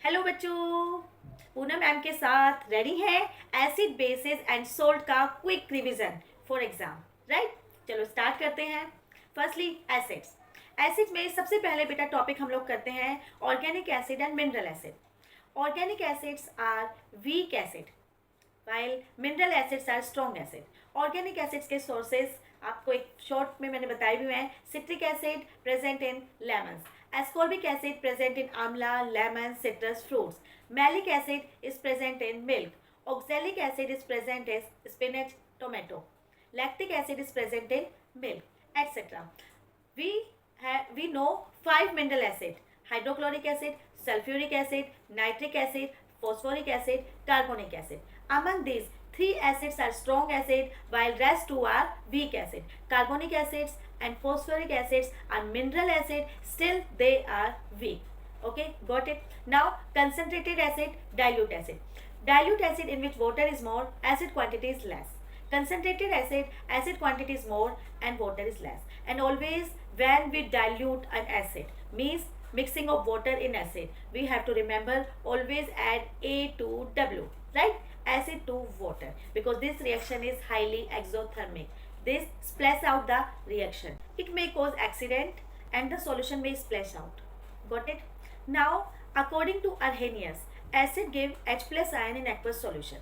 Hello बच्चों, Poonam ma'am के साथ रेडी है एसिड बेसिस एंड सोल्ट का quick revision for exam. Right, चलो स्टार्ट करते हैं। Firstly acids. एसिड में सबसे पहले बेटा टॉपिक हम लोग करते हैं organic acid and mineral acid. Organic acids are weak acid while mineral acids are strong acid. Organic acids के सोर्सेज आपको एक शॉर्ट में मैंने बताए हुए हैं। Citric acid present in lemons, ascorbic acid present in amla, lemon, citrus fruits, malic acid is present in milk, oxalic acid is present in spinach, tomato, lactic acid is present in milk, etc. We know 5 mineral acid: hydrochloric acid, sulfuric acid, nitric acid, phosphoric acid, carbonic acid. Among these, 3 acids are strong acid while rest 2 are weak acid. Carbonic acids and phosphoric acids are mineral acid, still they are weak. Okay, got it? Now concentrated acid, dilute acid. Dilute acid in which water is more, acid quantity is less. Concentrated acid, acid quantity is more and water is less. And always when we dilute an acid, means mixing of water in acid, we have to remember always add A to W, right? Acid to water, because this reaction is highly exothermic. This splash out the reaction. It may cause accident and the solution may splash out. Got it? Now, according to Arrhenius, acid give H plus ion in aqueous solution.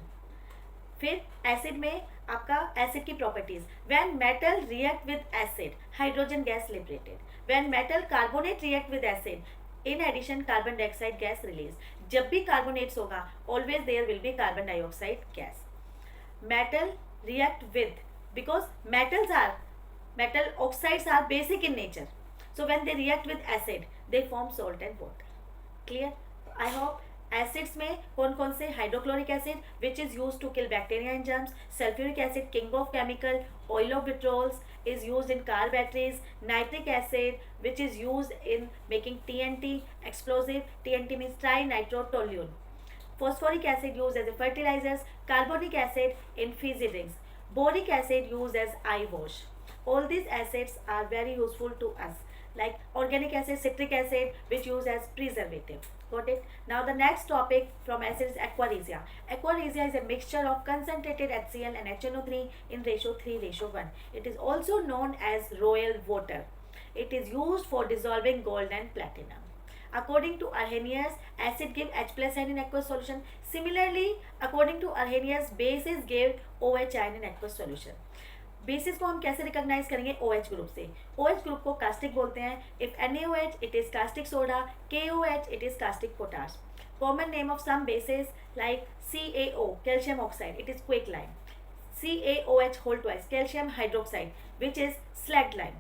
फिर acid में आपका acid की properties, when metal react with acid hydrogen gas liberated, when metal carbonate react with acid in addition carbon dioxide gas release. जब भी carbonates होगा always there will be carbon dioxide gas. Metal react with, because metal oxides are basic in nature, so when they react with acid they form salt and water. Clear? I hope acids में कौन कौन से, hydrochloric acid which is use to kill bacteria and germs, sulphuric acid king of chemical, oil of vitriols is used in car batteries, nitric acid which is used in making TNT explosive, TNT means trinitrotoluene, phosphoric acid used as a fertilizers, carbonic acid in fizzy drinks, boric acid used as eye wash. All these acids are very useful to us, like organic acid, citric acid which used as preservative. Got it? Now the next topic from acid is aquaresia. Aquaresia is a mixture of concentrated HCl and HNO3 in ratio 3:1. It is also known as royal water. It is used for dissolving gold and platinum. According to Arrhenius, acid give H plus ion in aqueous solution. Similarly, according to Arrhenius, bases give OH ion in aqueous solution. Bases को हम कैसे recognise करेंगे? OH group से। OH group को caustic बोलते हैं। If NaOH it is caustic soda, KOH it is caustic potash. Common name of some bases like CaO calcium oxide it is quick lime, CaOH whole twice calcium hydroxide which is slaked lime.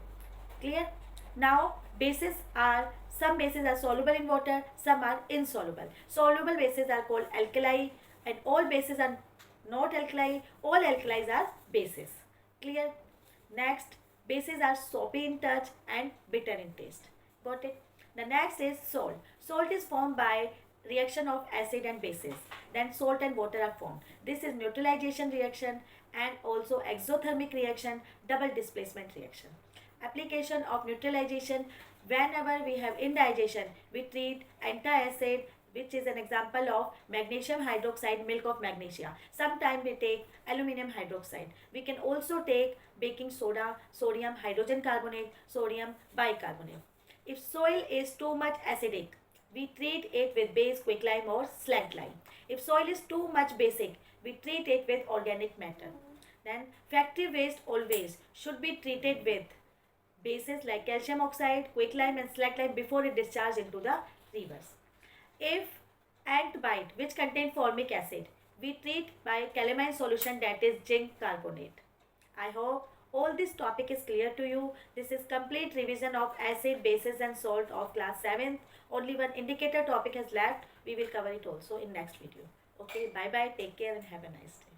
Clear? Now bases are, some bases are soluble in water, some are insoluble. Soluble bases are called alkali and all bases are not alkali, all alkalis are bases. Clear? Next, bases are soapy in touch and bitter in taste. Got it? The next is salt. Salt is formed by reaction of acid and bases. Then salt and water are formed. This is neutralization reaction and also exothermic reaction, double displacement reaction. Application of neutralization: whenever we have indigestion, we treat antacid, which is an example of magnesium hydroxide, milk of magnesia. Sometimes we take aluminum hydroxide. We can also take baking soda, sodium hydrogen carbonate, sodium bicarbonate. If soil is too much acidic, we treat it with base quicklime or slag lime. If soil is too much basic, we treat it with organic matter. Then factory waste always should be treated with bases like calcium oxide, quicklime and slag lime before it discharged into the rivers. If ant bite which contain formic acid, we treat by calamine solution, that is zinc carbonate. I hope all this topic is clear to you. This is complete revision of acid, bases and salt of class 7th. Only one indicator topic has left. We will cover it also in next video. Okay, bye bye, take care and have a nice day.